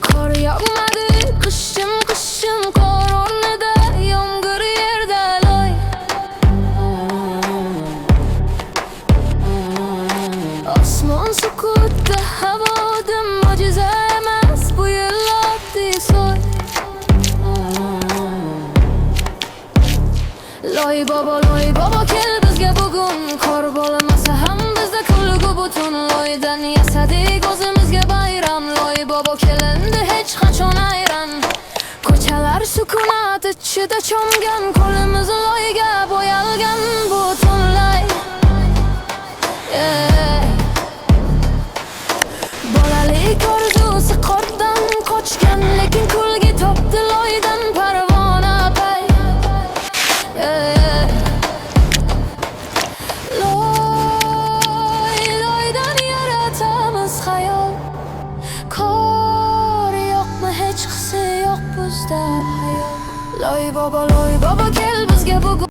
Kar yağmadı kışım kışım, kar ornida yomg'ir yerda loy. Osmon sukutda, havoda mo'jiza emas bu yil oddiy soy. Loy baba kel bizga bugun, kor bo'lmasa ham bizda kulgu butun. Loydan yasadik o'zimizga bayram, loy baba kelindi hech qachon ayran. Ko'chalar sukunat ichida cho'mgan, qo'limiz loyga bo'yalgan butunlay. Bolalik orzusi qordan qochgan, lekin kulgi topdi loydan parvona pay. Loydan yaratamiz xayol, kor yo'qmi hech qisi yo'q bizda hayol. Loy baba kel bizga bugun.